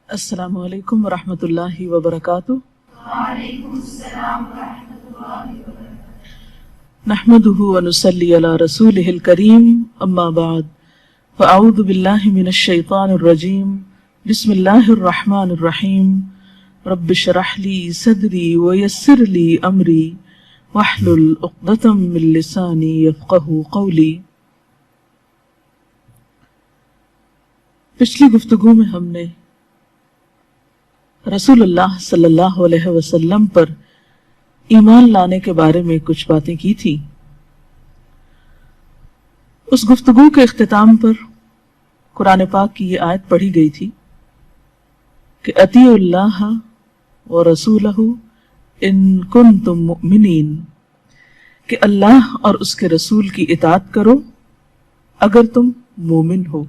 السلام علیکم ورحمۃ اللہ وبرکاتہ۔ نحمده ونصلی علی رسولہ الکریم، اما بعد فاعوذ باللہ من الشیطان الرجیم، بسم اللہ الرحمن الرحیم۔ رب اشرح لی صدری ویسر لی امری واحلل عقدۃ من لسانی یفقہوا قولی۔ پچھلی گفتگو میں ہم نے رسول اللہ صلی اللہ علیہ وسلم پر ایمان لانے کے بارے میں کچھ باتیں کی تھی۔ اس گفتگو کے اختتام پر قرآن پاک کی یہ آیت پڑھی گئی تھی کہ اطیعوا اللہ ورسولہ ان کنتم مؤمنین، کہ اللہ اور اس کے رسول کی اطاعت کرو اگر تم مومن ہو۔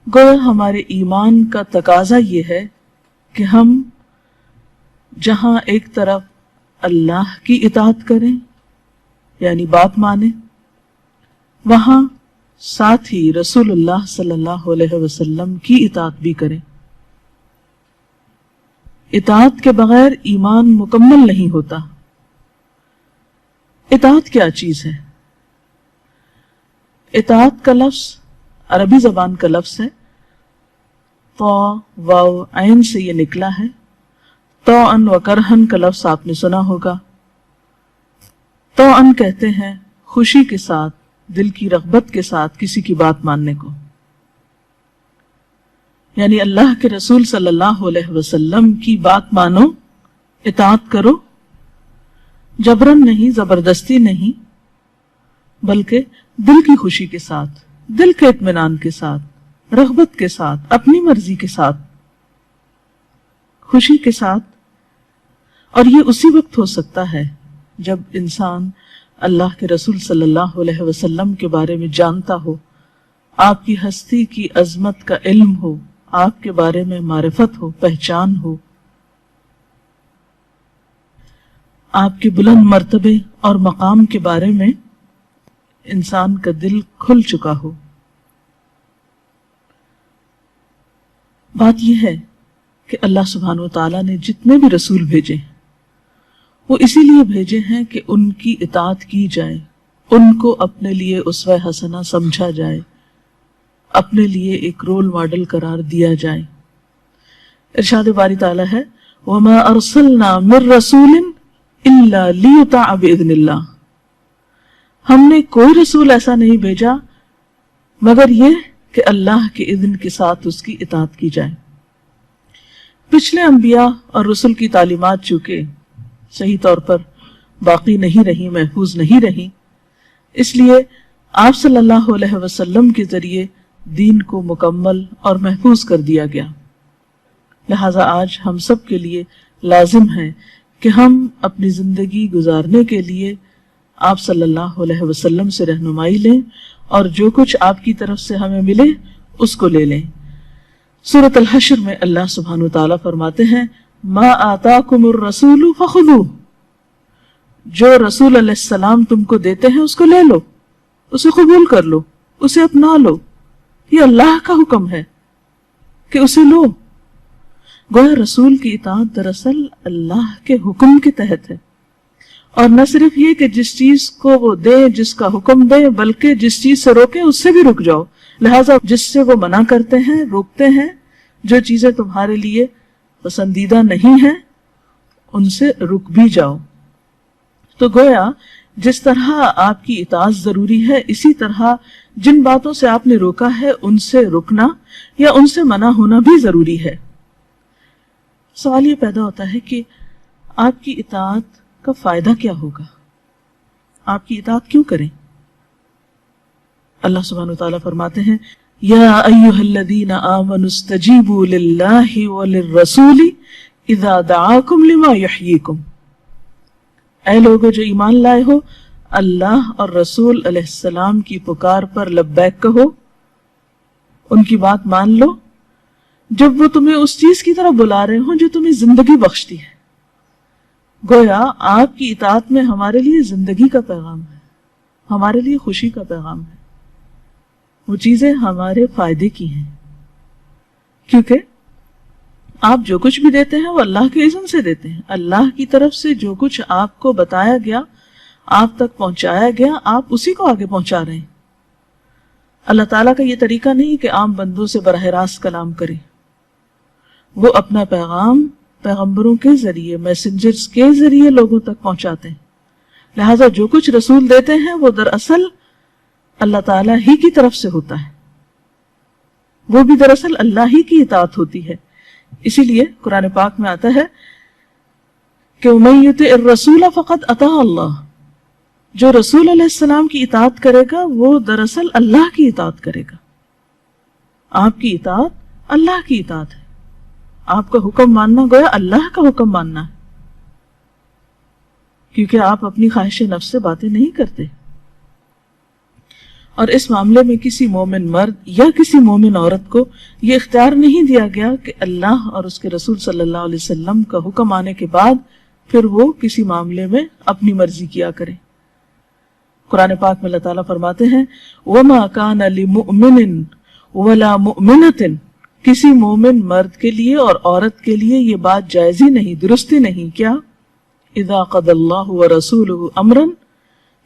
گویا ہمارے ایمان کا تقاضا یہ ہے کہ ہم جہاں ایک طرف اللہ کی اطاعت کریں یعنی بات مانیں، وہاں ساتھ ہی رسول اللہ صلی اللہ علیہ وسلم کی اطاعت بھی کریں۔ اطاعت کے بغیر ایمان مکمل نہیں ہوتا۔ اطاعت کیا چیز ہے؟ اطاعت کا لفظ عربی زبان کا لفظ ہے، تو واو عین سے یہ نکلا ہے۔ طوعاً و کرہن کا لفظ آپ نے سنا ہوگا۔ طوعاً کہتے ہیں خوشی کے ساتھ، دل کی رغبت کے ساتھ کسی کی بات ماننے کو، یعنی اللہ کے رسول صلی اللہ علیہ وسلم کی بات مانو، اطاعت کرو، جبرن نہیں، زبردستی نہیں، بلکہ دل کی خوشی کے ساتھ، دل کے اطمینان کے ساتھ، رغبت کے ساتھ، اپنی مرضی کے ساتھ، خوشی کے ساتھ۔ اور یہ اسی وقت ہو سکتا ہے جب انسان اللہ کے رسول صلی اللہ علیہ وسلم کے بارے میں جانتا ہو، آپ کی ہستی کی عظمت کا علم ہو، آپ کے بارے میں معرفت ہو، پہچان ہو، آپ کے بلند مرتبے اور مقام کے بارے میں انسان کا دل کھل چکا ہو۔ بات یہ ہے کہ اللہ سبحانہ و تعالیٰ نے جتنے بھی رسول بھیجے وہ اسی لیے بھیجے ہیں کہ ان کی اطاعت کی جائے، ان کو اپنے لیے اسوہ حسنہ سمجھا جائے، اپنے لیے ایک رول ماڈل قرار دیا جائے۔ ارشاد باری تعالیٰ ہے وَمَا أَرْسَلْنَا مِن رَّسُولٍ إِلَّا لِيُطَاعَ بِإِذْنِ اللَّهِ، ہم نے کوئی رسول ایسا نہیں بھیجا مگر یہ کہ اللہ کے اذن کے ساتھ اس کی اطاعت کی جائے۔ پچھلے انبیاء اور رسل کی تعلیمات چونکہ صحیح طور پر باقی نہیں رہی، محفوظ نہیں رہی، اس لیے آپ صلی اللہ علیہ وسلم کے ذریعے دین کو مکمل اور محفوظ کر دیا گیا۔ لہٰذا آج ہم سب کے لیے لازم ہے کہ ہم اپنی زندگی گزارنے کے لیے آپ صلی اللہ علیہ وسلم سے رہنمائی لیں اور جو کچھ آپ کی طرف سے ہمیں ملے اس کو لے لیں۔ سورۃ الحشر میں اللہ سبحانہ وتعالیٰ فرماتے ہیں ما آتاکم الرسول فخذوہ، جو رسول علیہ السلام تم کو دیتے ہیں اس کو لے لو، اسے قبول کر لو، اسے اپنا لو۔ یہ اللہ کا حکم ہے کہ اسے لو۔ گویا رسول کی اطاعت دراصل اللہ کے حکم کے تحت ہے، اور نہ صرف یہ کہ جس چیز کو وہ دے، جس کا حکم دے، بلکہ جس چیز سے روکے اس سے بھی رک جاؤ۔ لہٰذا جس سے وہ منع کرتے ہیں، روکتے ہیں، جو چیزیں تمہارے لیے پسندیدہ نہیں ہیں ان سے رک بھی جاؤ۔ تو گویا جس طرح آپ کی اطاعت ضروری ہے، اسی طرح جن باتوں سے آپ نے روکا ہے ان سے رکنا یا ان سے منع ہونا بھی ضروری ہے۔ سوال یہ پیدا ہوتا ہے کہ آپ کی اطاعت کا فائدہ کیا ہوگا؟ آپ کی اطاعت کیوں کریں؟ اللہ سبحانہ وتعالیٰ فرماتے ہیں یا ایھا الذین آمنوا استجیبوا للہ وللرسول اذا دعاکم لما یحییکم، اے لوگو جو ایمان لائے ہو، اللہ اور رسول علیہ السلام کی پکار پر لبیک کہو، ان کی بات مان لو جب وہ تمہیں اس چیز کی طرف بلا رہے ہوں جو تمہیں زندگی بخشتی ہے۔ گویا آپ کی اطاعت میں ہمارے لیے زندگی کا پیغام ہے، ہمارے لیے خوشی کا پیغام ہے، وہ چیزیں ہمارے فائدے کی ہیں، کیونکہ آپ جو کچھ بھی دیتے ہیں وہ اللہ کے اذن سے دیتے ہیں. اللہ کی طرف سے جو کچھ آپ کو بتایا گیا، آپ تک پہنچایا گیا، آپ اسی کو آگے پہنچا رہے ہیں. اللہ تعالیٰ کا یہ طریقہ نہیں کہ عام بندوں سے براہ راست کلام کرے. وہ اپنا پیغام پیغمبروں کے ذریعے، میسنجرز کے ذریعے لوگوں تک پہنچاتے ہیں. لہٰذا جو کچھ رسول دیتے ہیں وہ دراصل اللہ تعالیٰ ہی کی طرف سے ہوتا ہے، وہ بھی دراصل اللہ ہی کی اطاعت ہوتی ہے. اسی لیے قرآن پاک میں آتا ہے کہ وَمَن يُطِعِ الرَّسُولَ فَقَدْ أَطَاعَ اللَّهَ، جو رسول علیہ السلام کی اطاعت کرے گا وہ دراصل اللہ کی اطاعت کرے گا. آپ کی اطاعت اللہ کی اطاعت ہے. آپ کا حکم ماننا گویا اللہ کا حکم ماننا ہے، کیونکہ آپ اپنی خواہش نفس سے باتیں نہیں کرتے. اور اس معاملے میں کسی مومن مرد یا کسی مومن عورت کو یہ اختیار نہیں دیا گیا کہ اللہ اور اس کے رسول صلی اللہ علیہ وسلم کا حکم آنے کے بعد پھر وہ کسی معاملے میں اپنی مرضی کیا کرے. قرآن پاک میں اللہ تعالیٰ فرماتے ہیں وَمَا كَانَ لِمُؤْمِنٍ وَلَا مُؤْمِنَةٍ، کسی مومن مرد کے لیے اور عورت کے لیے یہ بات جائز ہی نہیں، درست ہی نہیں. کیا؟ اذا قضى اللہ ورسولہ امرا،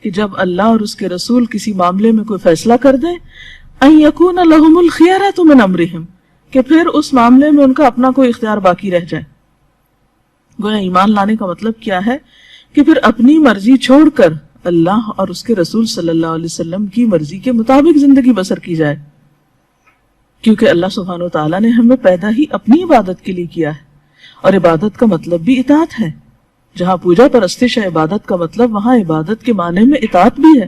کہ جب اللہ اور اس کے رسول کسی معاملے میں کوئی فیصلہ کر دیں، ان یکون لہم الخیرۃ من امرہم، کہ پھر اس معاملے میں ان کا اپنا کوئی اختیار باقی رہ جائے. گویا ایمان لانے کا مطلب کیا ہے کہ پھر اپنی مرضی چھوڑ کر اللہ اور اس کے رسول صلی اللہ علیہ وسلم کی مرضی کے مطابق زندگی بسر کی جائے. کیونکہ اللہ سبحانہ و تعالیٰ نے ہمیں پیدا ہی اپنی عبادت کے لیے کیا ہے، اور عبادت کا مطلب بھی اطاعت ہے. جہاں پوجا پرستش ہے عبادت کا مطلب وہاں عبادت کے معنی میں اطاعت بھی ہے.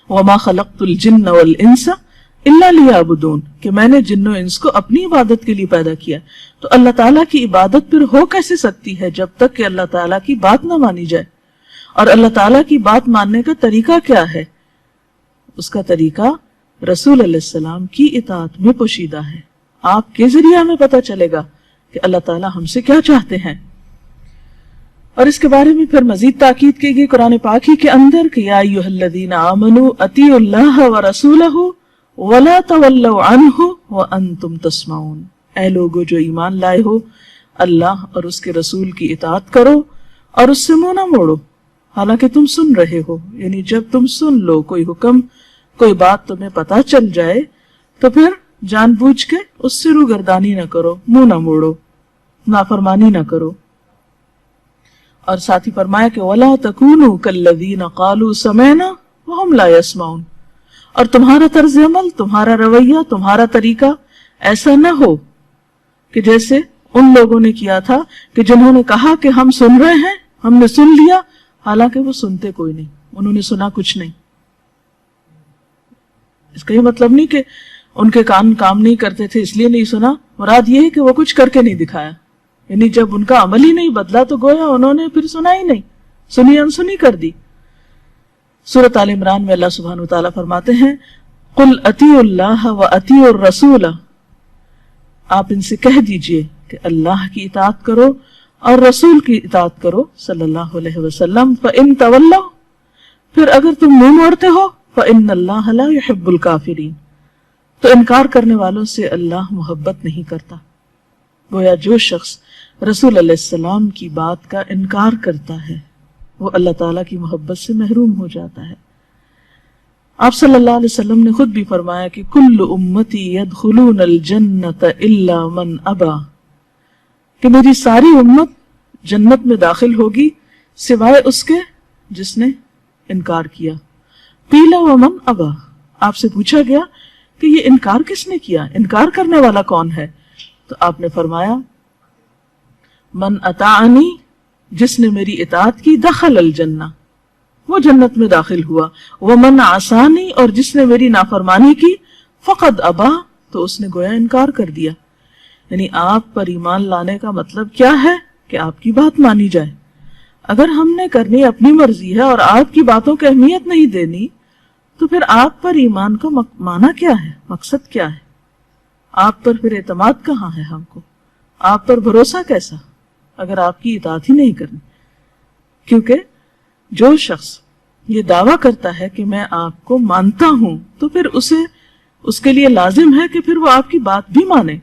وَمَا خَلَقْتُ الْجِنَّ وَالْإِنسَ إِلَّا لِيَعْبُدُونَ، کہ میں نے جن و انس کو اپنی عبادت کے لیے پیدا کیا. تو اللہ تعالیٰ کی عبادت پھر ہو کیسے سکتی ہے جب تک کہ اللہ تعالیٰ کی بات نہ مانی جائے؟ اور اللہ تعالیٰ کی بات ماننے کا طریقہ کیا ہے؟ اس کا طریقہ رسول علیہ السلام کی اطاعت میں پوشیدہ ہے. آپ کے ذریعے ہمیں پتہ چلے گا کہ اللہ تعالیٰ ہم سے کیا چاہتے ہیں. اور اس کے بارے میں پھر مزید تاکید کی گئی قرآن پاک ہی کے اندر کہ یا ایھا الذین آمنوا اطیعوا اللہ ورسولہ ولا تولوا عنہ وانتم تسمعون، اے لوگو جو ایمان لائے ہو، اللہ اور اس کے رسول کی اطاعت کرو اور اس سے منہ نہ موڑو حالانکہ تم سن رہے ہو. یعنی جب تم سن لو کوئی حکم، کوئی بات تمہیں پتہ چل جائے تو پھر جان بوجھ کے اس سے روگردانی نہ کرو، منہ نہ موڑو، نافرمانی نہ کرو. اور ساتھ ہی فرمایا کہ وَلَا تَكُونُوا كَالَّذِينَ قَالُوا سَمِعْنَا وَهُمْ لَا يَسْمَعُونَ، اور تمہارا طرز عمل، تمہارا رویہ، تمہارا طریقہ ایسا نہ ہو کہ جیسے ان لوگوں نے کیا تھا کہ جنہوں نے کہا کہ ہم سن رہے ہیں، ہم نے سن لیا، حالانکہ وہ سنتے کوئی نہیں، انہوں نے سنا کچھ نہیں. اس کا یہ مطلب نہیں کہ ان کے کان کام نہیں کرتے تھے اس لیے نہیں سنا، مراد یہ ہے کہ وہ کچھ کر کے نہیں دکھایا. یعنی جب ان کا عمل ہی نہیں بدلا تو گویا انہوں نے پھر سنا ہی نہیں، سنی انسنی کر دی. سورۃ آل عمران میں اللہ سبحانہ وتعالیٰ فرماتے ہیں قُلْ أَطِيعُوا اللَّهَ وَأَطِيعُوا الرَّسُولَ، آپ ان سے کہہ دیجئے کہ اللہ کی اطاعت کرو اور رسول کی اطاعت کرو صلی اللہ علیہ وسلم. فَإِن تَوَلَّوْا، پھر اگر تم منہ موڑتے ہو، فَإِنَّ اللَّهَ لَا يُحِبُّ الْكَافِرِينَ، تو انکار کرنے والوں سے اللہ محبت نہیں کرتا. گویا جو شخص رسول علیہ السلام کی بات کا انکار کرتا ہے وہ اللہ تعالیٰ کی محبت سے محروم ہو جاتا ہے. آپ صلی اللہ علیہ وسلم نے خود بھی فرمایا کہ کل امتی یدخلون الجنت الا من ابا، کہ میری ساری امت جنت میں داخل ہوگی سوائے اس کے جس نے انکار کیا. قیل ومن ابا، آپ سے پوچھا گیا کہ یہ انکار کس نے کیا، انکار کرنے والا کون ہے؟ تو آپ نے فرمایا من اطاعنی، جس نے میری اطاعت کی، دخل الجنہ، وہ جنت میں داخل ہوا. ومن عصانی، اور جس نے میری نافرمانی کی، فقد ابا، تو اس نے گویا انکار کر دیا. یعنی آپ پر ایمان لانے کا مطلب کیا ہے کہ آپ کی بات مانی جائے. اگر ہم نے کرنی اپنی مرضی ہے اور آپ کی باتوں کی اہمیت نہیں دینی تو پھر آپ پر ایمان کا معنی کیا ہے، مقصد کیا ہے؟ آپ پر پھر اعتماد کہاں ہے ہم کو؟ آپ پر بھروسہ کیسا اگر آپ کی اطاعت ہی نہیں کرنی؟ کیونکہ جو شخص یہ دعویٰ کرتا ہے کہ میں آپ کو مانتا ہوں تو پھر اس کے لیے لازم ہے کہ پھر وہ آپ کی بات بھی مانے.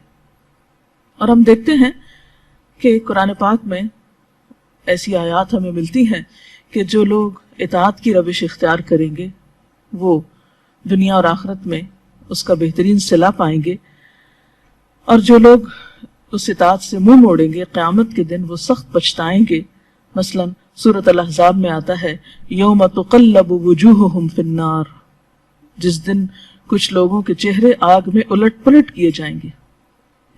اور ہم دیکھتے ہیں کہ قرآن پاک میں ایسی آیات ہمیں ملتی ہیں کہ جو لوگ اطاعت کی روش اختیار کریں گے وہ دنیا اور آخرت میں اس کا بہترین صلہ پائیں گے، اور جو لوگ اس اطاعت سے منہ موڑیں گے قیامت کے دن وہ سخت پچھتائیں گے۔ مثلا سورۃ الاحزاب میں آتا ہے یوم تقلب وجوہہم فی النار، جس دن کچھ لوگوں کے چہرے آگ میں الٹ پلٹ کیے جائیں گے۔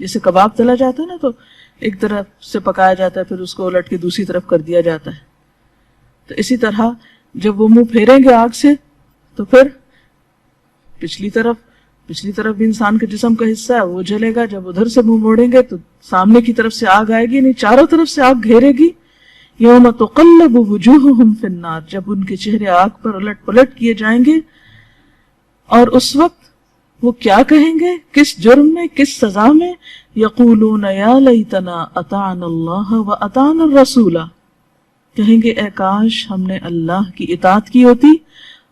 جیسے کباب تلا جاتا ہے نا تو ایک طرف سے پکایا جاتا ہے پھر اس کو الٹ کے دوسری طرف کر دیا جاتا ہے، تو اسی طرح جب وہ منہ پھیریں گے آگ سے تو پھر پچھلی طرف بھی انسان کے جسم کا حصہ ہے وہ جلے گا، جب ادھر سے منہ موڑیں گے تو سامنے کی طرف سے آگ آئے گی، نہیں چاروں طرف سے آگ گھیرے گی۔ یوم تقلب وجوہہم فی النار، جب ان کے چہرے آگ پر الٹ پلٹ کیے جائیں گے، اور اس وقت وہ کیا کہیں گے، کس جرم میں، کس سزا میں؟ یقولون یا لیتنا اطعنا اللہ واطعنا الرسول، کہیں گے اے کاش ہم نے اللہ کی اطاعت کی ہوتی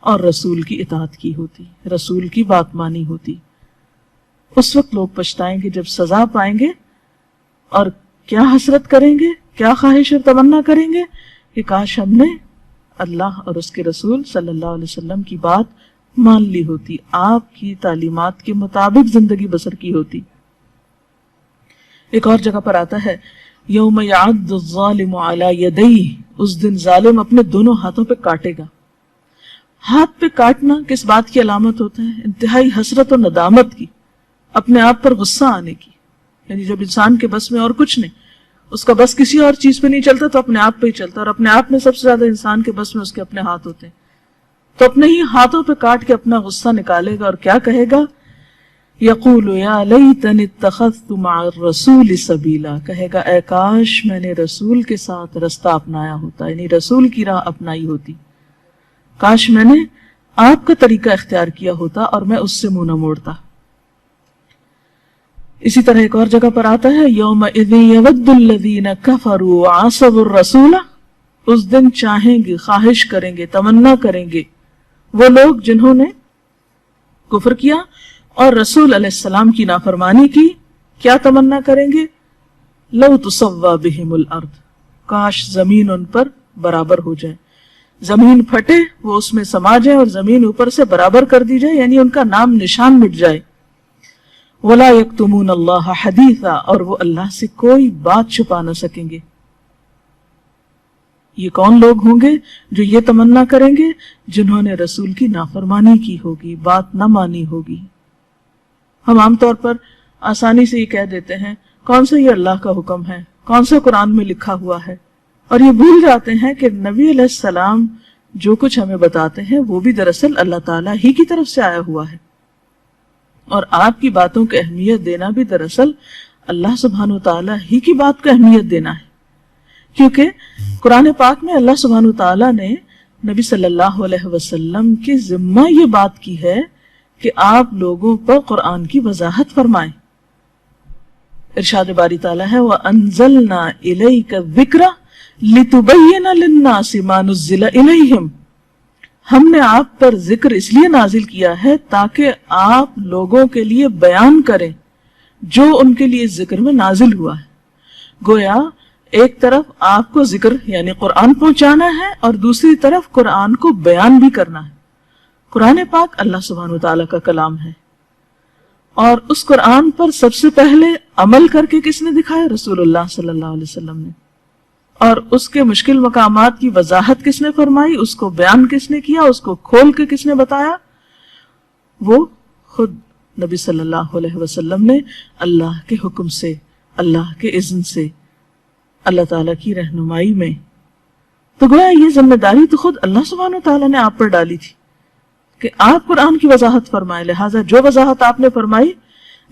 اور رسول کی اطاعت کی ہوتی، رسول کی بات مانی ہوتی۔ اس وقت لوگ پچھتائیں گے جب سزا پائیں گے، اور کیا حسرت کریں گے، کیا خواہش اور تمنا کریں گے کہ کاش ہم نے اللہ اور اس کے رسول صلی اللہ علیہ وسلم کی بات مان لی ہوتی، آپ کی تعلیمات کے مطابق زندگی بسر کی ہوتی۔ ایک اور جگہ پر آتا ہے یوم یعض الظالم علی یدیہ، اس دن ظالم اپنے دونوں ہاتھوں پہ کاٹے گا۔ ہاتھ پہ کاٹنا کس بات کی علامت ہوتا ہے؟ انتہائی حسرت و ندامت کی، اپنے آپ پر غصہ آنے کی، یعنی جب انسان کے بس میں اور کچھ نہیں، اس کا بس کسی اور چیز پہ نہیں چلتا تو اپنے آپ پہ ہی چلتا، اور اپنے آپ میں سب سے زیادہ انسان کے بس میں اس کے اپنے ہاتھ ہوتے ہیں، تو اپنے ہی ہاتھوں پہ کاٹ کے اپنا غصہ نکالے گا اور کیا کہے گا؟ یقول یا لیتنی اتخذت مع الرسول سبیلا، کہے گا اے کاش میں نے رسول کے ساتھ رستہ اپنایا ہوتا، یعنی رسول کی راہ اپنائی ہوتی، کاش میں نے آپ کا طریقہ اختیار کیا ہوتا اور میں اس سے منہ نہ موڑتا۔ اسی طرح ایک اور جگہ پر آتا ہے یومئذ یود الذین کفروا وعصوا الرسول، اس دن چاہیں گے، خواہش کریں گے، تمنا کریں گے وہ لوگ جنہوں نے کفر کیا اور رسول علیہ السلام کی نافرمانی کی، کیا تمنا کریں گے؟ لو تسوی بہم الارض، کاش زمین ان پر برابر ہو جائے، زمین پھٹے وہ اس میں سما جائے اور زمین اوپر سے برابر کر دی جائے، یعنی ان کا نام نشان مٹ جائے۔ ولا یکتمون اللہ حدیثا، اور وہ اللہ سے کوئی بات چھپا نہ سکیں گے۔ یہ کون لوگ ہوں گے جو یہ تمنا کریں گے؟ جنہوں نے رسول کی نافرمانی کی ہوگی، بات نہ مانی ہوگی۔ ہم عام طور پر آسانی سے یہ کہہ دیتے ہیں کون سا یہ اللہ کا حکم ہے، کون سا قرآن میں لکھا ہوا ہے، اور یہ بھول جاتے ہیں کہ نبی علیہ السلام جو کچھ ہمیں بتاتے ہیں وہ بھی دراصل اللہ تعالیٰ ہی کی طرف سے آیا ہوا ہے، اور آپ کی باتوں کو اہمیت دینا بھی دراصل اللہ سبحانہ وتعالیٰ ہی کی بات کو اہمیت دینا ہے، کیونکہ قرآن پاک میں اللہ سبحانہ وتعالیٰ نے نبی صلی اللہ علیہ وسلم کے ذمہ یہ بات کی ہے کہ آپ لوگوں پر قرآن کی وضاحت فرمائیں۔ ارشاد باری تعالیٰ ہے وَأَنزَلْنَا إِلَيْكَ الذِّكْرَ لِتُبَيِّنَ لِلنَّاسِ مَا نُزِّلَ إِلَيْهِمْ، ہم نے آپ پر ذکر اس لیے نازل کیا ہے تاکہ آپ لوگوں کے لیے بیان کریں جو ان کے لیے ذکر میں نازل ہوا ہے۔ گویا ایک طرف آپ کو ذکر یعنی قرآن پہنچانا ہے اور دوسری طرف قرآن کو بیان بھی کرنا ہے۔ قرآن پاک اللہ سبحانہ وتعالیٰ کا کلام ہے، اور اس قرآن پر سب سے پہلے عمل کر کے کس نے دکھایا؟ رسول اللہ صلی اللہ علیہ وسلم نے، اور اس کے مشکل مقامات کی وضاحت کس نے فرمائی، اس کو بیان کس نے کیا، اس کو کھول کے کس نے بتایا؟ وہ خود نبی صلی اللہ علیہ وسلم نے اللہ کے حکم سے، اللہ کے اذن سے، اللہ تعالیٰ کی رہنمائی میں۔ تو گویا یہ ذمہ داری تو خود اللہ سبحانہ وتعالیٰ نے آپ پر ڈالی تھی کہ آپ قرآن کی وضاحت فرمائیں، لہٰذا جو وضاحت آپ نے فرمائی،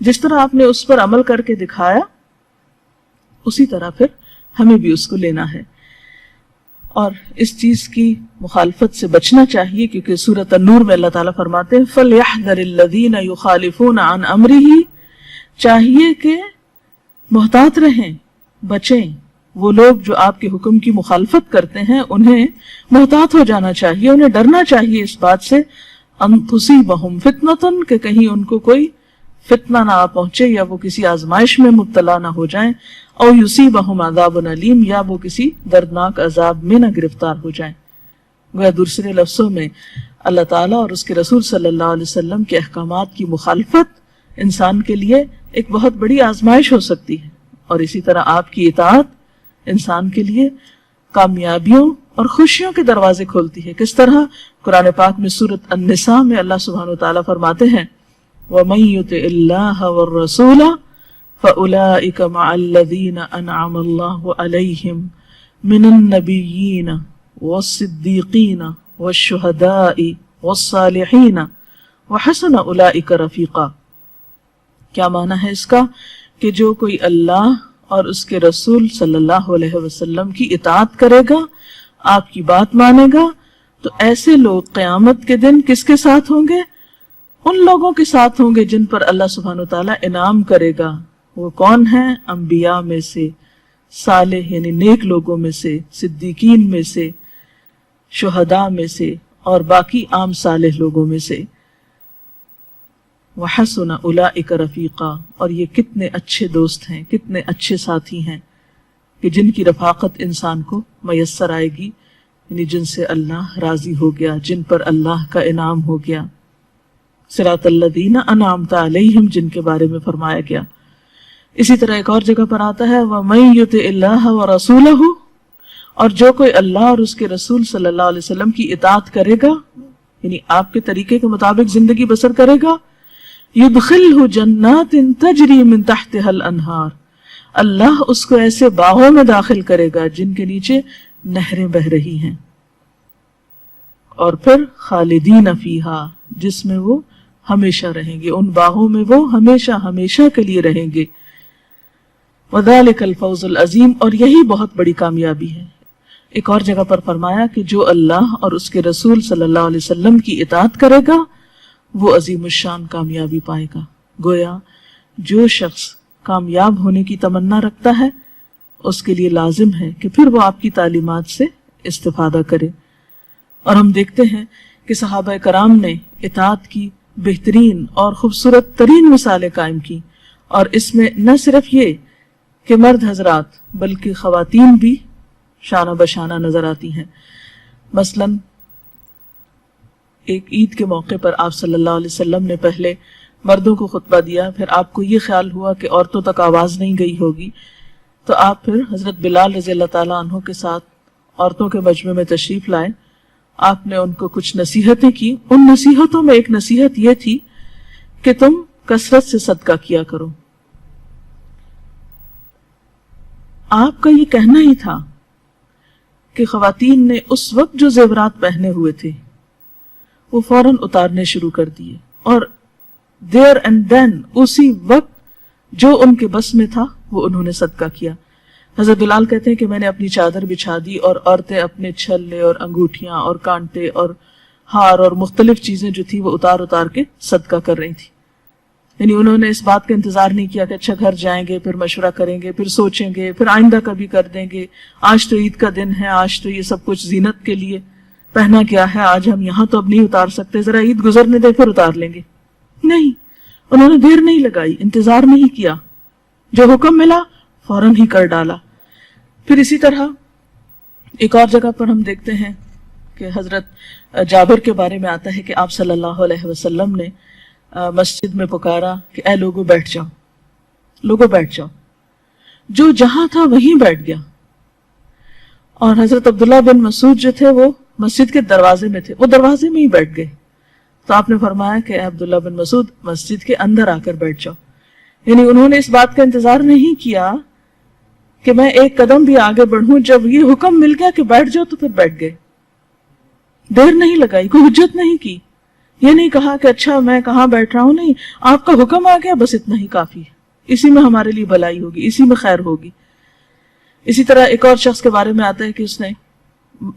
جس طرح آپ نے اس پر عمل کر کے دکھایا، اسی طرح پھر ہمیں بھی اس کو لینا ہے، اور اس چیز کی مخالفت سے بچنا چاہیے، کیونکہ سورۃ النور میں اللہ تعالیٰ فرماتے ہیں فَلْيَحْذَرِ الَّذِينَ يُخَالِفُونَ عَنْ أَمْرِهِ، چاہیے کہ محتاط رہیں، بچیں، وہ لوگ جو آپ کے حکم کی مخالفت کرتے ہیں انہیں محتاط ہو جانا چاہیے، انہیں ڈرنا چاہیے اس بات سے ان تصیبہم فتنۃ، کہ کہیں ان کو کوئی فتنہ نہ آ پہنچے یا وہ کسی آزمائش میں مبتلا نہ ہو جائیں، او یصیبہم عذاب علیم، یا وہ کسی دردناک عذاب میں نہ گرفتار ہو جائیں۔ گویا دوسرے لفظوں میں اللہ تعالیٰ اور اس کے رسول صلی اللہ علیہ وسلم کے احکامات کی مخالفت انسان کے لیے ایک بہت بڑی آزمائش ہو سکتی ہے، اور اسی طرح آپ کی اطاعت انسان کے لیے کامیابیوں اور خوشیوں کے دروازے کھولتی ہے۔ کس طرح؟ قرآن پاک میں سورۃ النساء میں اللہ سبحانہ وتعالیٰ فرماتے ہیں وَمَن يُطِعِ اللَّهَ وَالرَّسُولَ فَأُولَئِكَ مَعَ الَّذِينَ أَنْعَمَ اللَّهُ عَلَيْهِمْ مِنَ النَّبِيِّينَ وَالصِّدِّيقِينَ وَالشُّهَدَاءِ وَالصَّالِحِينَ وَحَسُنَ أُولَئِكَ رَفِيقًا۔ کیا معنی ہے اس کا؟ کہ جو کوئی اللہ اور اس کے رسول صلی اللہ علیہ وسلم کی اطاعت کرے گا، آپ کی بات مانے گا، تو ایسے لوگ قیامت کے دن کس کے ساتھ ہوں گے؟ ان لوگوں کے ساتھ ہوں گے جن پر اللہ سبحانہ وتعالیٰ انعام کرے گا۔ وہ کون ہیں؟ انبیاء میں سے، صالح یعنی نیک لوگوں میں سے، صدیقین میں سے، شہداء میں سے، اور باقی عام صالح لوگوں میں سے۔ وَحَسُنَ أُولَئِكَ رَفِيقًا، اور یہ کتنے اچھے دوست ہیں، کتنے اچھے ساتھی ہیں کہ جن کی رفاقت انسان کو میسر آئے گی، یعنی جن سے اللہ راضی ہو گیا، جن پر اللہ کا انعام ہو گیا۔ صراط الذین انعمت علیہم، جن کے بارے میں فرمایا گیا۔ اسی طرح ایک اور جگہ پر آتا ہے وَمَن يُطِعِ اللَّهَ وَرَسُولَهُ، اور جو کوئی اللہ اور اس کے رسول صلی اللہ علیہ وسلم کی اطاعت کرے گا، یعنی آپ کے طریقے کے مطابق زندگی بسر کرے گا، يُدْخِلْهُ جَنَّاتٍ تَجْرِي مِن تَحْتِهَا الْأَنْهَارُ، اللہ اس کو ایسے باغوں میں داخل کرے گا جن کے نیچے نہریں بہ رہی ہیں، اور پھر خالدین فیہا، جس میں وہ ہمیشہ رہیں گے، ان باغوں میں وہ ہمیشہ ہمیشہ کے لیے رہیں گے۔ وَذَلِكَ الْفَوْزُ الْعَظِيمُ، اور یہی بہت بڑی کامیابی ہے۔ ایک اور جگہ پر فرمایا کہ جو اللہ اور اس کے رسول صلی اللہ علیہ وسلم کی اطاعت کرے گا وہ عظیم الشان کامیابی پائے گا۔ گویا جو شخص کامیاب ہونے کی تمنا رکھتا ہے اس کے لیے لازم ہے کہ پھر وہ آپ کی تعلیمات سے استفادہ کرے۔ اور ہم دیکھتے ہیں کہ صحابہ کرام نے اطاعت کی بہترین اور خوبصورت ترین مثالیں قائم کی، اور اس میں نہ صرف یہ کہ مرد حضرات بلکہ خواتین بھی شانہ بشانہ نظر آتی ہیں۔ مثلاً ایک عید کے موقع پر آپ صلی اللہ علیہ وسلم نے پہلے مردوں کو خطبہ دیا، پھر آپ کو یہ خیال ہوا کہ عورتوں تک آواز نہیں گئی ہوگی، تو آپ پھر حضرت بلال رضی اللہ تعالیٰ عنہ کے ساتھ عورتوں کے مجمع میں تشریف لائے۔ آپ نے ان کو کچھ نصیحتیں کی۔ ان نصیحتوں میں ایک نصیحت یہ تھی کہ تم کثرت سے صدقہ کیا کرو۔ آپ کا یہ کہنا ہی تھا کہ خواتین نے اس وقت جو زیورات پہنے ہوئے تھے وہ فوراً اتارنے شروع کر دیے، اور دیر اینڈ دین اسی وقت جو ان کے بس میں تھا وہ انہوں نے صدقہ کیا۔ حضرت بلال کہتے ہیں کہ میں نے اپنی چادر بچھا دی اور عورتیں اپنے چھلے اور انگوٹھیاں اور کانٹے اور ہار اور مختلف چیزیں جو تھی وہ اتار اتار کے صدقہ کر رہی تھی۔ یعنی انہوں نے اس بات کا انتظار نہیں کیا کہ اچھا گھر جائیں گے، پھر مشورہ کریں گے، پھر سوچیں گے، پھر آئندہ کبھی کر دیں گے، آج تو عید کا دن ہے، آج تو یہ سب کچھ زینت کے لیے پہنا کیا ہے، آج ہم یہاں تو اب نہیں اتار سکتے، ذرا عید گزرنے دے پھر اتار لیں گے۔ نہیں، انہوں نے دیر نہیں لگائی، انتظار نہیں کیا، جو حکم ملا فوراً ہی کر ڈالا۔ پھر اسی طرح ایک اور جگہ پر ہم دیکھتے ہیں کہ حضرت جابر کے بارے میں آتا ہے کہ آپ صلی اللہ علیہ وسلم نے مسجد میں پکارا کہ اے لوگوں بیٹھ جاؤ، لوگوں بیٹھ جاؤ، جو جہاں تھا وہیں بیٹھ گیا۔ اور حضرت عبداللہ بن مسعود جو تھے وہ مسجد کے دروازے میں تھے، وہ دروازے میں ہی بیٹھ گئے۔ تو آپ نے فرمایا کہ اے عبداللہ بن مسعود مسجد کے اندر آ کر بیٹھ جاؤ، یعنی انہوں نے اس بات کا انتظار نہیں کیا کہ میں ایک قدم بھی آگے بڑھوں، جب یہ حکم مل گیا کہ بیٹھ جاؤ تو پھر بیٹھ گئے، دیر نہیں لگائی، کوئی حجت نہیں کی، یہ نہیں کہا کہ اچھا میں کہاں بیٹھ رہا ہوں، نہیں، آپ کا حکم آ گیا بس اتنا ہی کافی ہے، اسی میں ہمارے لیے بھلائی ہوگی، اسی میں خیر ہوگی۔ اسی طرح ایک اور شخص کے بارے میں آتا ہے کہ اس نے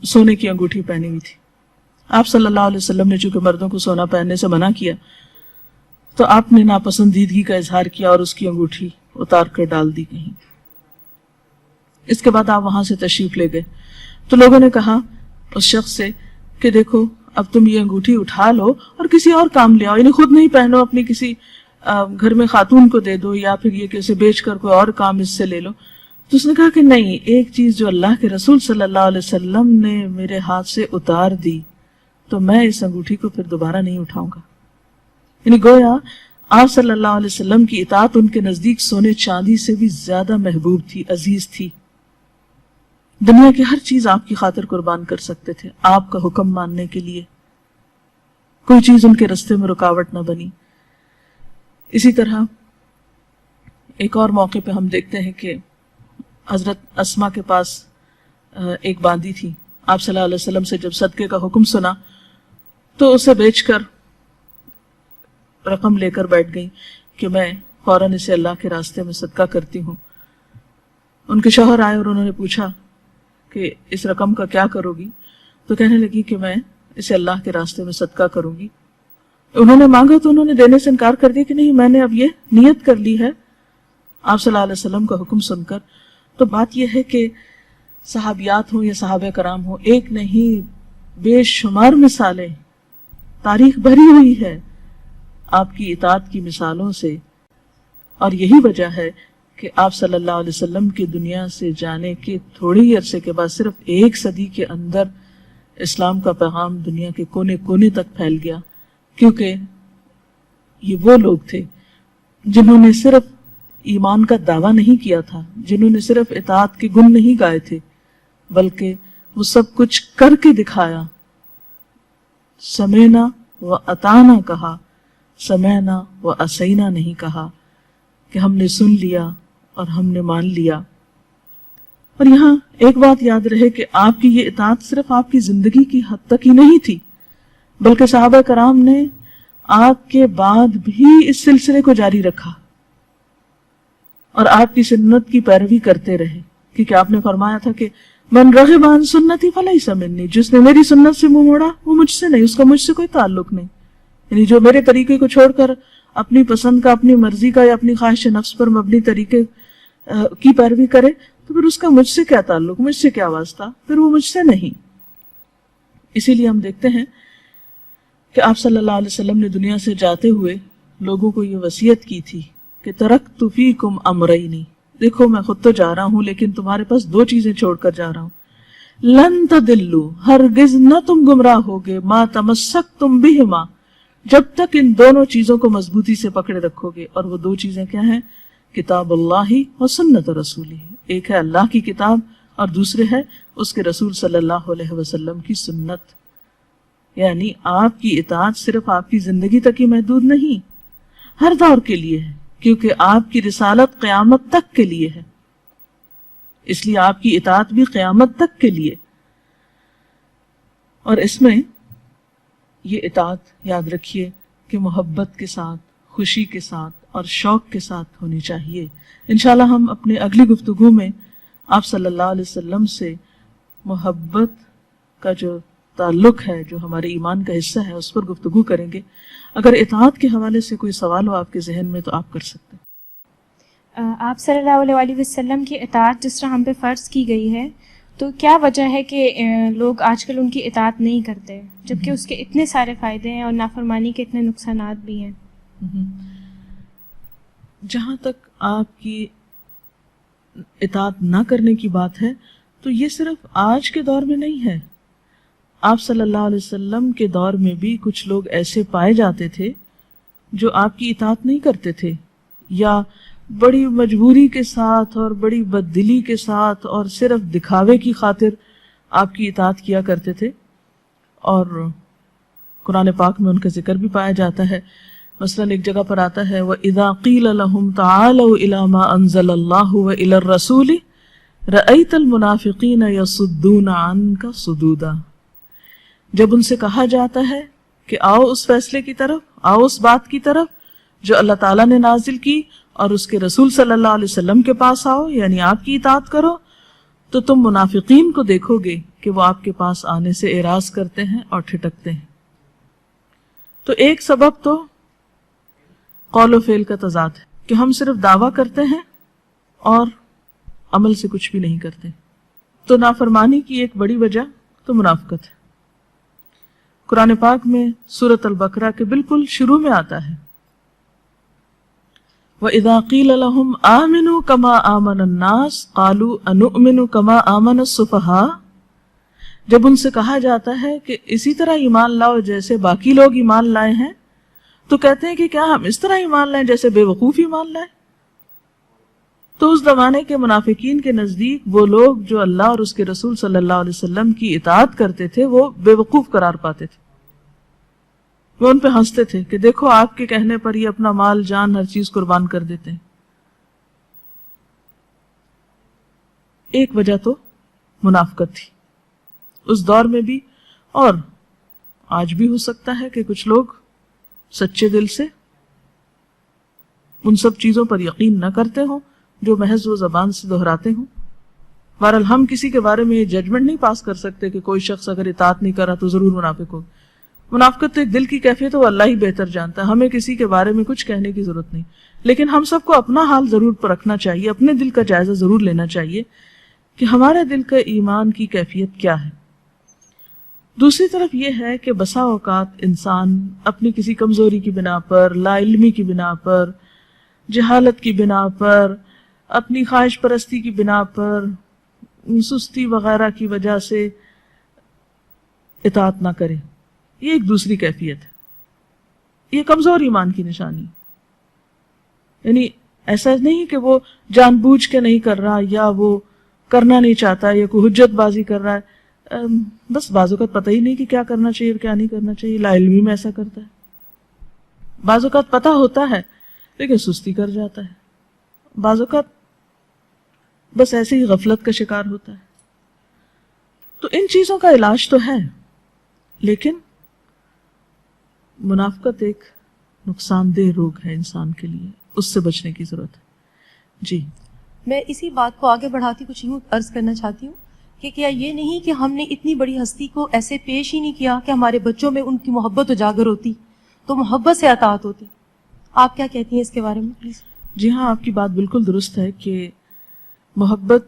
سونے کی انگوٹھی پہنی ہوئی تھی۔ آپ صلی اللہ علیہ وسلم نے چونکہ مردوں کو سونا پہننے سے منع کیا تو آپ نے ناپسندیدگی کا اظہار کیا اور اس کی انگوٹھی اتار کر ڈال دی کہیں۔ اس کے بعد آپ وہاں سے تشریف لے گئے تو لوگوں نے کہا اس شخص سے کہ دیکھو اب تم یہ انگوٹھی اٹھا لو اور کسی اور کام لے آؤ، یعنی خود نہیں پہنو، اپنی کسی گھر میں خاتون کو دے دو یا پھر یہ کہ اسے بیچ کر کوئی اور کام اس سے لے لو. تو اس نے کہا کہ نہیں، ایک چیز جو اللہ کے رسول صلی اللہ علیہ وسلم نے میرے ہاتھ سے اتار دی تو میں اس انگوٹھی کو پھر دوبارہ نہیں اٹھاؤں گا. یعنی گویا آپ صلی اللہ علیہ وسلم کی اطاعت ان کے نزدیک سونے چاندی سے بھی زیادہ محبوب تھی، عزیز تھی. دنیا کی ہر چیز آپ کی خاطر قربان کر سکتے تھے آپ کا حکم ماننے کے لیے، کوئی چیز ان کے رستے میں رکاوٹ نہ بنی. اسی طرح ایک اور موقع پہ ہم دیکھتے ہیں کہ حضرت اسما کے پاس ایک باندی تھی. آپ صلی اللہ علیہ وسلم سے جب صدقے کا حکم سنا تو اسے بیچ کر رقم لے کر بیٹھ گئی کہ میں فوراً اسے اللہ کے راستے میں صدقہ کرتی ہوں. ان کے شوہر آئے اور انہوں نے پوچھا کہ اس رقم کا کیا کرو گی؟ تو کہنے لگی کہ میں اسے اللہ کے راستے میں صدقہ کروں گی. انہوں نے مانگا تو انہوں نے دینے سے انکار کر دیا کہ نہیں، میں نے اب یہ نیت کر لی ہے آپ صلی اللہ علیہ وسلم کا حکم سن کر. تو بات یہ ہے کہ صحابیات ہوں یا صحابہ کرام ہوں، ایک نہیں بے شمار مثالیں تاریخ بھری ہوئی ہے آپ کی اطاعت کی مثالوں سے. اور یہی وجہ ہے کہ آپ صلی اللہ علیہ وسلم کی دنیا سے جانے کے تھوڑے ہی عرصے کے بعد صرف 1 صدی کے اندر اسلام کا پیغام دنیا کے کونے کونے تک پھیل گیا، کیونکہ یہ وہ لوگ تھے جنہوں نے صرف ایمان کا دعویٰ نہیں کیا تھا، جنہوں نے صرف اطاعت کے گن نہیں گائے تھے، بلکہ وہ سب کچھ کر کے دکھایا. سمعنا و اطعنا کہا، سمعنا و عصینا نہیں کہا کہ ہم نے سن لیا اور ہم نے مان لیا. اور یہاں ایک بات یاد رہے کہ آپ کی یہ اطاعت صرف آپ کی زندگی کی حد تک ہی نہیں تھی، بلکہ صحابہ کرام نے آپ کے بعد بھی اس سلسلے کو جاری رکھا اور آپ کی سنت کی پیروی کرتے رہے. کیونکہ آپ نے فرمایا تھا کہ من رغب عن سنتی فلیس منی، جس نے میری سنت سے منہ موڑا وہ مجھ سے نہیں، اس کا مجھ سے کوئی تعلق نہیں. یعنی جو میرے طریقے کو چھوڑ کر اپنی پسند کا، اپنی مرضی کا یا اپنی خواہش نفس پر مبنی طریقے کی پیروی کرے تو پھر اس کا مجھ سے کیا تعلق، مجھ سے کیا واسطہ، پھر وہ مجھ سے نہیں. اسی لیے ہم دیکھتے ہیں کہ آپ صلی اللہ علیہ وسلم نے دنیا سے جاتے ہوئے لوگوں کو یہ وصیت کی تھی کہ ترکت فیکم امرین، دیکھو میں خود تو جا رہا ہوں لیکن تمہارے پاس 2 چیزیں چھوڑ کر جا رہا ہوں. لن تدلوا، ہرگز نہ تم گمراہ ہوگے، ما تمسکتم بہما، جب تک ان دونوں چیزوں کو مضبوطی سے پکڑے رکھو گے. اور وہ 2 چیزیں کیا ہیں؟ کتاب اللہ و سنت رسولہ، ایک ہے اللہ کی کتاب اور دوسرے ہے اس کے رسول صلی اللہ علیہ وسلم کی سنت. یعنی آپ کی اطاعت صرف آپ کی زندگی تک ہی محدود نہیں، ہر دور کے لیے ہے، کیونکہ آپ کی رسالت قیامت تک کے لیے ہے، اس لیے آپ کی اطاعت بھی قیامت تک کے لیے. اور اس میں یہ اطاعت یاد رکھیے کہ محبت کے ساتھ، خوشی کے ساتھ اور شوق کے ساتھ ہونی چاہیے. انشاءاللہ ہم اپنے اگلی گفتگو میں آپ صلی اللہ علیہ وسلم سے محبت کا جو تعلق ہے، جو ہمارے ایمان کا حصہ ہے، اس پر گفتگو کریں گے. اگر اطاعت کے حوالے سے کوئی سوال ہو آپ کے ذہن میں تو آپ کر سکتے ہیں. آپ صلی اللہ علیہ وسلم کی اطاعت جس طرح ہم پہ فرض کی گئی ہے، تو کیا وجہ ہے کہ لوگ آج کل ان کی اطاعت نہیں کرتے، جبکہ اس کے اتنے سارے فائدے ہیں اور نافرمانی کے اتنے نقصانات بھی ہیں؟ جہاں تک آپ کی اطاعت نہ کرنے کی بات ہے تو یہ صرف آج کے دور میں نہیں ہے. آپ صلی اللہ علیہ وسلم کے دور میں بھی کچھ لوگ ایسے پائے جاتے تھے جو آپ کی اطاعت نہیں کرتے تھے، یا بڑی مجبوری کے ساتھ اور بڑی بددلی کے ساتھ اور صرف دکھاوے کی خاطر آپ کی اطاعت کیا کرتے تھے. اور قرآن پاک میں ان کا ذکر بھی پایا جاتا ہے. مثلاً ایک جگہ پر آتا ہے وَإِذَا قِيلَ لَهُمْ تَعَالَوْا إِلَى مَا أَنزَلَ اللَّهُ وَإِلَى الرَّسُولِ رَأَيْتَ الْمُنَافِقِينَ يَصُدُّونَ عَنْكَ صُدُودًا، جب ان سے کہا جاتا ہے کہ آؤ اس فیصلے کی طرف، آؤ اس بات کی طرف جو اللہ تعالیٰ نے نازل کی اور اس کے رسول صلی اللہ علیہ وسلم کے پاس آؤ، یعنی آپ کی اطاعت کرو، تو تم منافقین کو دیکھو گے کہ وہ آپ کے پاس آنے سے اعراض کرتے ہیں اور ٹھٹکتے ہیں. تو ایک سبب تو قول و فعل کا تضاد ہے کہ ہم صرف دعویٰ کرتے ہیں اور عمل سے کچھ بھی نہیں کرتے. تو نافرمانی کی ایک بڑی وجہ تو منافقت ہے. قرآن پاک میں سورۃ البقرہ کے بالکل شروع میں آتا ہے وَإِذَا قِيلَ لَهُمْ آمِنُوا كَمَا آمَنَ النَّاسُ قَالُوا أَنُؤْمِنُ كَمَا آمَنَ السُّفَهَاءُ، جب ان سے کہا جاتا ہے کہ اسی طرح ایمان لاؤ جیسے باقی لوگ ایمان لائے ہیں، تو کہتے ہیں کہ کیا ہم اس طرح ایمان لائیں جیسے بے وقوف ایمان لائیں؟ تو اس زمانے کے منافقین کے نزدیک وہ لوگ جو اللہ اور اس کے رسول صلی اللہ علیہ وسلم کی اطاعت کرتے تھے وہ بے وقوف قرار پاتے تھے. وہ ان پہ ہنستے تھے کہ دیکھو آپ کے کہنے پر یہ اپنا مال جان ہر چیز قربان کر دیتے ہیں. ایک وجہ تو منافقت تھی اس دور میں بھی، اور آج بھی ہو سکتا ہے کہ کچھ لوگ سچے دل سے ان سب چیزوں پر یقین نہ کرتے ہوں جو محض وہ زبان سے دہراتے ہوں. بہرحال ہم کسی کے بارے میں یہ ججمنٹ نہیں پاس کر سکتے کہ کوئی شخص اگر اطاعت نہیں کرا تو ضرور منافق ہو. منافقت تو ایک دل کی کیفیت ہے، وہ اللہ ہی بہتر جانتا ہے، ہمیں کسی کے بارے میں کچھ کہنے کی ضرورت نہیں. لیکن ہم سب کو اپنا حال ضرور پرکھنا چاہیے، اپنے دل کا جائزہ ضرور لینا چاہیے کہ ہمارے دل کا ایمان کی کیفیت کیا ہے. دوسری طرف یہ ہے کہ بسا اوقات انسان اپنی کسی کمزوری کی بنا پر، لا علمی کی بنا پر، جہالت کی بنا پر، اپنی خواہش پرستی کی بنا پر، سستی وغیرہ کی وجہ سے اطاعت نہ کرے. یہ ایک دوسری کیفیت ہے، یہ کمزور ایمان کی نشانی. یعنی ایسا نہیں کہ وہ جان بوجھ کے نہیں کر رہا یا وہ کرنا نہیں چاہتا یا کوئی حجت بازی کر رہا ہے، بس بعض اوقات پتہ ہی نہیں کہ کیا کرنا چاہیے اور کیا نہیں کرنا چاہیے، لا علمی میں ایسا کرتا ہے. بعض اوقات پتہ ہوتا ہے لیکن سستی کر جاتا ہے، بعض اوقات بس ایسے ہی غفلت کا شکار ہوتا ہے. تو ان چیزوں کا علاج تو ہے، لیکن منافقت ایک نقصان دہ روگ ہے انسان کے لیے، اس سے بچنے کی ضرورت ہے. جی میں اسی بات کو آگے بڑھاتی کچھ یوں عرض کرنا چاہتی ہوں کہ کیا یہ نہیں کہ ہم نے اتنی بڑی ہستی کو ایسے پیش ہی نہیں کیا کہ ہمارے بچوں میں ان کی محبت اجاگر ہوتی تو محبت سے اطاعت ہوتی. آپ کیا کہتی ہیں اس کے بارے میں پلیز؟ جی ہاں، آپ کی بات بالکل درست ہے کہ محبت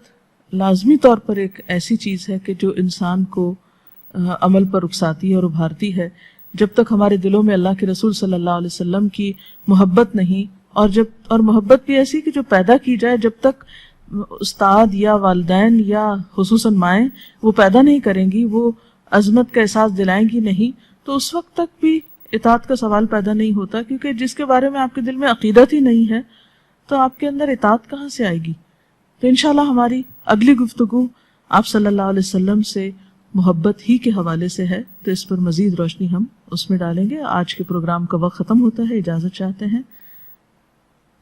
لازمی طور پر ایک ایسی چیز ہے کہ جو انسان کو عمل پر اکساتی ہے اور ابھارتی ہے. جب تک ہمارے دلوں میں اللہ کے رسول صلی اللہ علیہ وسلم کی محبت نہیں، اور محبت بھی ایسی کہ جو پیدا کی جائے، جب تک استاد یا والدین یا خصوصاً مائیں وہ پیدا نہیں کریں گی، وہ عظمت کا احساس دلائیں گی نہیں، تو اس وقت تک بھی اطاعت کا سوال پیدا نہیں ہوتا. کیونکہ جس کے بارے میں آپ کے دل میں عقیدت ہی نہیں ہے تو آپ کے اندر اطاعت کہاں سے آئے گی. تو انشاءاللہ ہماری اگلی گفتگو آپ صلی اللہ علیہ وسلم سے محبت ہی کے حوالے سے ہے، تو اس پر مزید روشنی ہم اس میں ڈالیں گے. آج کے پروگرام کا وقت ختم ہوتا ہے، اجازت چاہتے ہیں.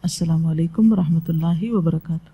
السلام علیکم ورحمۃ اللہ وبرکاتہ.